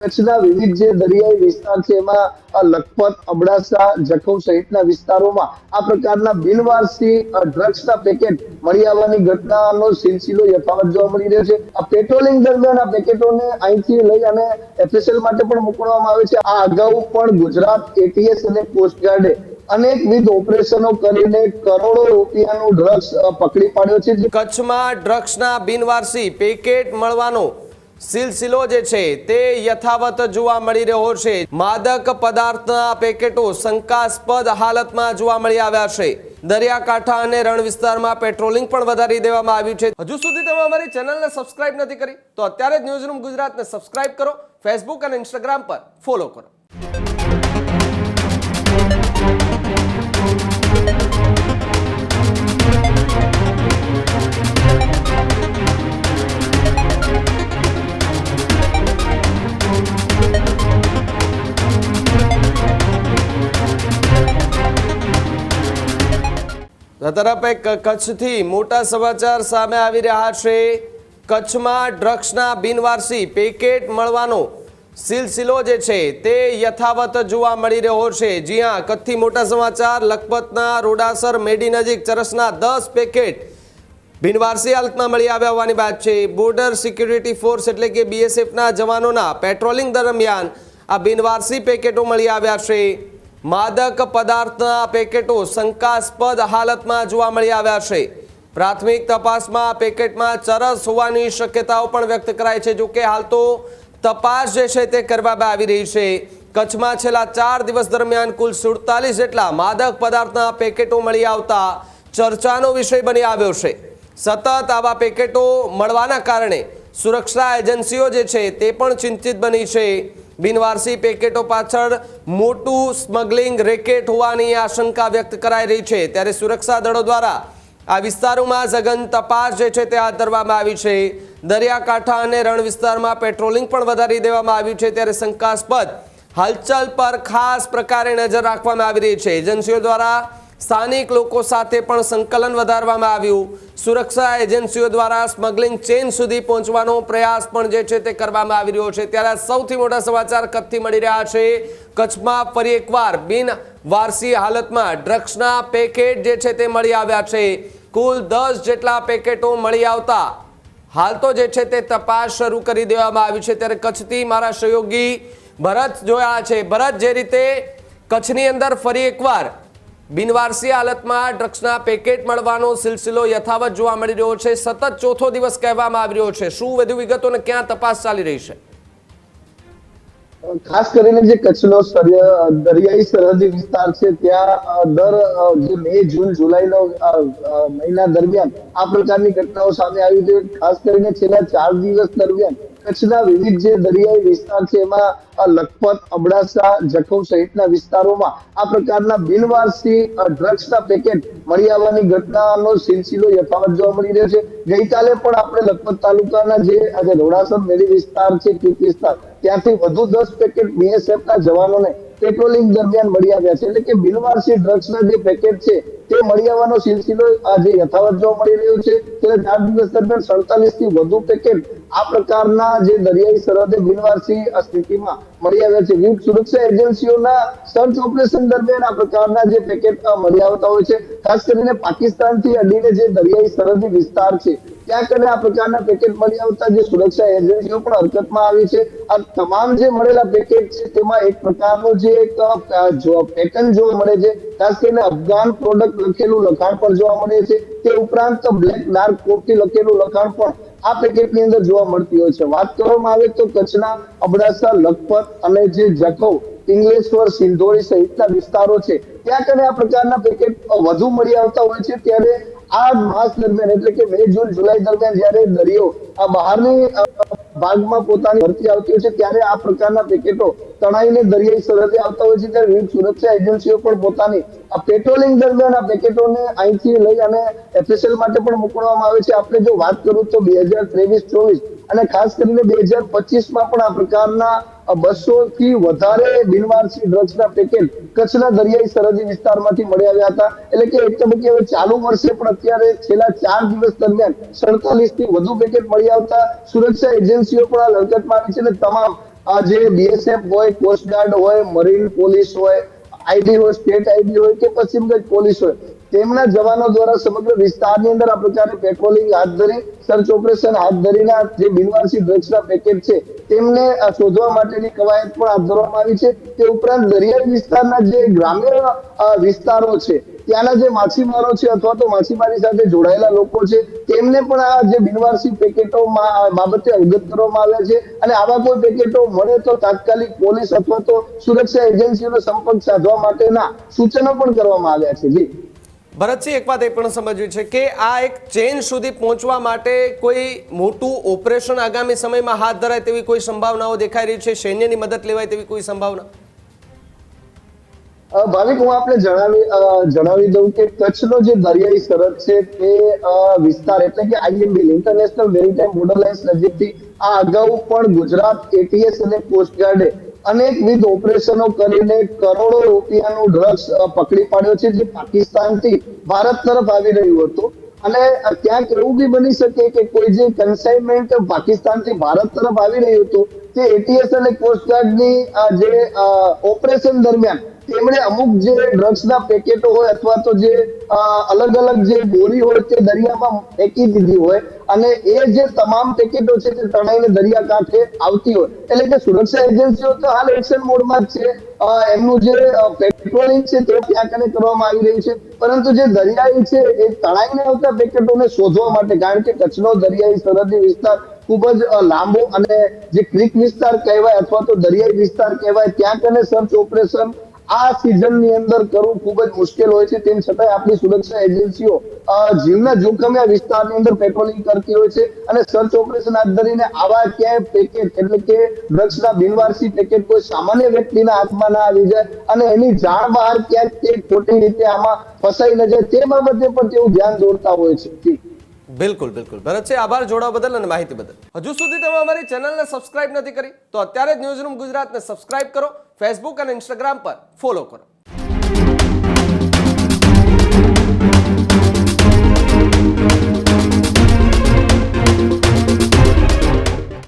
કચ્છના વિવિધ જે દરિયાઈ વિસ્તાર છે એમાં લખપત, અબડાસા, જખૌ સહિતના વિસ્તારોમાં આ પ્રકારના બિનવારસી ડ્રગ્સના પેકેટ મળી આવવાની ઘટનાનો સિલસિલો યથાવત જોવા મળી રહ્યો છે। આ પેટ્રોલિંગ દરમિયાન આ પેકેટોને અહીંથી લઈ અને એફએસએલ માટે પણ મોકલવામાં આવે છે। આ અગાઉ પણ ગુજરાત એટીએસ અને કોસ્ટગાર્ડે અનેકવિધ ઓપરેશનો કરીને કરોડો રૂપિયાનું ડ્રગ્સ પકડી પાડ્યો છે। કચ્છમાં ડ્રગ્સના બિનવારસી પેકેટ મળવાનો સિલસિલો જે છે તે યથાવત જોવા મળી રહ્યો છે। માદક પદાર્થના પેકેટો શંકાસ્પદ હાલતમાં જોવા મળી આવ્યા છે। દરિયાકાંઠા અને રણ વિસ્તારમાં પેટ્રોલિંગ પણ વધારી દેવામાં આવ્યું છે। હજુ સુધી તમે અમારી ચેનલને સબસ્ક્રાઇબ નથી કરી તો અત્યારે જ ન્યૂઝરૂમ ગુજરાતને સબસ્ક્રાઇબ કરો, ફેસબુક અને ઇન્સ્ટાગ્રામ પર ફોલો કરો। તરફ એક કચ્છથી મોટા સમાચાર સામે આવી રહ્યા છે। કચ્છમાં ડ્રગ્સના બિનવારસી પેકેટ મળવાનો સિલસિલો જે છે તે યથાવત જોવા મળી રહ્યો છે। જી હા, કચ્છથી મોટા સમાચાર। લખપતના રોડાસર મેડી નજીક ચરસના 10 પેકેટ બિનવારસી હાલતમાં મળી આવ્યા હોવાની વાત છે। બોર્ડર સિક્યુરિટી ફોર્સ એટલે કે બીએસએફના જવાનોના પેટ્રોલિંગ દરમિયાન આ બિનવારસી પેકેટો મળી આવ્યા છે। માદક પદાર્થના પેકેટો શંકાસ્પદ હાલતમાં જોવા મળી આવ્યા છે। પ્રાથમિક તપાસમાં પેકેટમાં ચરસ હોવાની શક્યતાઓ પણ વ્યક્ત કરાઈ છે। જો કે હાલ તો તપાસ જે છે તે કરવામાં આવી રહી છે। કચ્છમાં છેલ્લા 4 દિવસ દરમિયાન કુલ 47 જેટલા માદક પદાર્થના પેકેટો મળી આવતા ચર્ચાનો વિષય બની આવ્યો છે। સતત આવા પેકેટો મળવાના કારણે સુરક્ષા એજન્સીઓ જે છે તે પણ ચિંતિત બની છે। બિનવારસી પેકેટો પાછળ મોટું સ્મગલિંગ રેકેટ હોવાની આશંકા વ્યક્ત કરાઈ રહી છે। ત્યારે સુરક્ષા દળો દ્વારા આ વિસ્તારોમાં સઘન તપાસ જે છે તે હાથ ધરવામાં આવી છે। દરિયાકાંઠા અને રણ વિસ્તારમાં પેટ્રોલિંગ પણ વધારી દેવામાં આવ્યું છે। ત્યારે શંકાસ્પદ હલચલ પર ખાસ પ્રકારે નજર રાખવામાં આવી રહી છે। એજન્સીઓ દ્વારા સ્થાનિક લોકો સાથે પણ સંકલન વધારવામાં આવ્યું। સુરક્ષા એજન્સીઓ દ્વારા સ્મગલિંગ ચેન સુધી પહોંચવાનો પ્રયાસ પણ જે છે તે કરવામાં આવી રહ્યો છે। ત્યારે સૌથી મોટા સમાચાર કચ્છથી મળી રહ્યા છે। કચ્છમાં ફરી એકવાર બિનવારસી હાલતમાં ડ્રગ્સના પેકેટ જે છે તે મળી આવ્યા છે। કુલ 10 જેટલા પેકેટો મળી આવતા હાલ તો જે છે તે તપાસ શરૂ કરી દેવામાં આવી છે। ત્યારે કચ્છથી મારા સહયોગી ભરત જોયા છે। ભરત, જે રીતે કચ્છની અંદર ફરી એકવાર બિનવારસી હાલતમાં ડ્રગ્સના પેકેટ મળવાનો સિલસિલો યથાવત જોવા મળી રહ્યો છે, સતત ચોથો દિવસ કહેવામાં આવી રહ્યો છે, શું વધુ વિગતો અને ક્યાં તપાસ ચાલી રહી છે? ખાસ કરીને જે કચ્છનો દરિયાઈ સરહદી વિસ્તાર છે ત્યાં દર જે મે, જૂન, જુલાઈનો મહિના દરમિયાન આ પ્રકારની ઘટનાઓ સામે આવી છે। ખાસ કરીને છેલ્લા 4 દિવસ દરમિયાન કચ્છના વિવિધ જે દરિયાઈ વિસ્તાર છે એમાં લખપત, અબડાસા, જખૌ સહિતના વિસ્તારોમાં આ પ્રકારના બિનવારસી ડ્રગ્સના પેકેટ મળી આવવાની ઘટનાનો સિલસિલો યથાવત જોવા મળી રહ્યો છે। ગઈકાલે પણ આપણે લખપત તાલુકાના જે રોડાસર મેડી વિસ્તાર છે, ક્રિક વિસ્તાર, ત્યાંથી વધુ 10 પેકેટ બીએસએફના જવાનોને પેટ્રોલિંગ દરમિયાન મળી આવ્યા છે। એટલે કે બિનવારસી ડ્રગ્સના જે પેકેટ છે તે મળી આવવાનો સિલસિલો આજે યથાવત જોવા મળી રહ્યો છે। છેલ્લા 4 દિવસ દરમિયાન 47 થી વધુ પેકેટ આ પ્રકારના જે દરિયાઈ સરહદે બિનવારસી સ્થિતિમાં મળી આવ્યા છે। વિવિધ સુરક્ષા એજન્સીઓના સર્ચ ઓપરેશન દરમિયાન આ પ્રકારના જે પેકેટ મળી આવતા હોય છે। ખાસ કરીને પાકિસ્તાનથી અડીને જે દરિયાઈ સરહદી વિસ્તાર છે ત્યાં કરીને આ પ્રકારના પેકેટ મળી આવતા જે સુરક્ષા એજન્સીઓ પણ હરકતમાં આવી છે। આ તમામ જે મળેલા પેકેટ છે તેમાં એક પ્રકારનું જે એક પેટર્ન જોવા મળે છે। ખાસ કરીને અફઘાન પ્રોડક્ટ લખેલું લખાણ પણ જોવા મળે છે। તે ઉપરાંત બ્લેક ડાર્ક કોફી લખેલું લખાણ પણ આ પેકેટની અંદર જોવા મળતી હોય છે। વાત કરવામાં આવે તો કચ્છના અબડાસા, લખપત અને જે જખૌ, પિંગલેશ્વર, સિંધોડી સહિતના વિસ્તારો છે ત્યાં કરીને આ પ્રકારના પેકેટ વધુ મળી આવતા હોય છે। ત્યારે આ માસ દરમિયાન એટલે કે મે, જૂન, જુલાઈ દરમિયાન જ્યારે દરિયો આ બહારની ભાગમાં પોતાની ભરતી આવતી હોય છે ત્યારે આ પ્રકારના પેકેટો તણાઈને દરિયાઈ સરહદે આવતા હોય છે। ત્યારે વિવિધ સુરક્ષા એજન્સીઓ પણ પોતાની આ પેટ્રોલિંગ દરમિયાન આ પેકેટોને અહીંથી લઈ અને એફએસએલ માટે પણ મોકલવામાં આવે છે। આપણે જો વાત કરું તો 2023-24 અને ખાસ કરીને 2025માં પણ આ પ્રકારના 200 થી વધારે બિનવારસી ડ્રગ્સના પેકેટ કચ્છના દરિયાઈ સરહદી વિસ્તારમાંથી મળી આવ્યા હતા। એટલે કે એક તબક્કે હવે ચાલુ વર્ષે પણ અત્યારે છેલ્લા 4 દિવસ દરમિયાન 47 થી વધુ પેકેટ મળી આવતા સુરક્ષા એજન્સીઓ પણ આ લડતમાં આવી છે અને તમામ આ જે બીએસએફ હોય, કોસ્ટગાર્ડ હોય, મરીન પોલીસ હોય, આઈડી હોય, સ્ટેટ આઈડી હોય કે પશ્ચિમ કચ્છ પોલીસ હોય, તેમના જવાનો દ્વારા સમગ્ર વિસ્તારની અંદર આ પ્રકારે પેટ્રોલિંગ હાથ ધરી સર્ચ ઓપરેશન હાથ ધરીને જે બિનવારસી ડ્રગ્સના પેકેટ છે તેમને શોધવા માટેની કવાયત પણ હાથ ધરવામાં આવી છે. તે ઉપરાંત દરિયાઈ વિસ્તારના જે ગ્રામ્ય વિસ્તારો છે ત્યાંના જે માછીમારો છે અથવા તો માછીમારી સાથે જોડાયેલા લોકો છે તેમને પણ આ જે બિનવારસી પેકેટો બાબતે અવગત કરવામાં આવ્યા છે અને આવા કોઈ પેકેટો મળે તો તાત્કાલિક પોલીસ અથવા તો સુરક્ષા એજન્સીઓનો સંપર્ક સાધવા માટેના સૂચનો પણ કરવામાં આવ્યા છે. જી ભરતસિંહ, એક વાત એ પણ સમજવી છે કે આ એક ચેન સુધી પહોંચવા માટે કોઈ મોટું ઓપરેશન આગામી સમયમાં હાથ ધરાય તેવી કોઈ સંભાવનાઓ દેખાઈ રહી છે? સૈન્યની મદદ લેવાય તેવી કોઈ સંભાવના? ભાવિક, હું આપને જણાવી દઉં કે કચ્છનો જે દરિયાઈ સરહદ છે તે વિસ્તાર એટલે કે IMB international maritime border lines નજીકથી આ અગાઉ પણ ગુજરાત એટીએસ અને કોસ્ટગાર્ડે અનેકવિધ ઓપરેશનો કરીને કરોડો રૂપિયાનું ડ્રગ્સ પકડી પાડ્યો છે જે પાકિસ્તાનથી ભારત તરફ આવી રહ્યું હતું. અને ક્યાંક એવું બી બની શકે કે કોઈ જે કન્સાઇનમેન્ટ પાકિસ્તાનથી ભારત તરફ આવી રહ્યું હતું તે એટીએસ અને કોસ્ટગાર્ડની જે ઓપરેશન દરમિયાન તેમણે અમુક જે ડ્રગ્સના પેકેટો હોય અથવા તો જે અલગ અલગ જે બોરી હોય તે દરિયામાં ફેંકી દીધી હોય અને એ જે તમામ પેકેટો છે તે તણાઈને દરિયા કાંઠે આવતી હોય. એટલે કે સુરક્ષા એજન્સીઓ તો હાલ એક્શન મોડમાં જ છે. એમનું જે પેટ્રોલિંગ છે તે ત્યાં કને કરવામાં આવી રહ્યું છે, પરંતુ જે દરિયાઈ છે એ તણાઈને આવતા પેકેટોને શોધવા માટે, કારણ કે કચ્છનો દરિયાઈ સરહદી વિસ્તાર ખૂબ જ લાંબો અને જે ક્રીક વિસ્તાર કહેવાય અથવા તો દરિયાઈ વિસ્તાર કહેવાય, ત્યાં કને સર્ચ ઓપરેશન આ સિઝનની અંદર કરવું ખૂબ જ મુશ્કેલ હોય છે. તેમ છતાં આપણી સુરક્ષા એજન્સીઓ જીવના જોખમે આ વિસ્તારની અંદર પેટ્રોલિંગ કરતી હોય છે અને સર્ચ ઓપરેશન હાથ ધરીને આવા ક્યાંય પેકેટ એટલે કે ડ્રગ્સના બિનવારસી પેકેટ કોઈ સામાન્ય વ્યક્તિના હાથમાં ના આવી જાય અને એની જાણ બહાર ક્યાંક તે ખોટી રીતે આમાં ફસાઈ ન જાય તે બાબતે પણ તેઓ ધ્યાન દોરતા હોય છે. બિલકુલ બિલકુલ ભરતસિંહ, આભાર જોડાવા બદલ અને માહિતી બદલ. હજુ સુધી તમે અમારી ચેનલને સબસ્ક્રાઇબ નથી કરી તો અત્યારે જ ન્યૂઝરૂમ ગુજરાતને સબસ્ક્રાઇબ કરો, ફેસબુક અને ઇન્સ્ટાગ્રામ પર ફોલો કરો.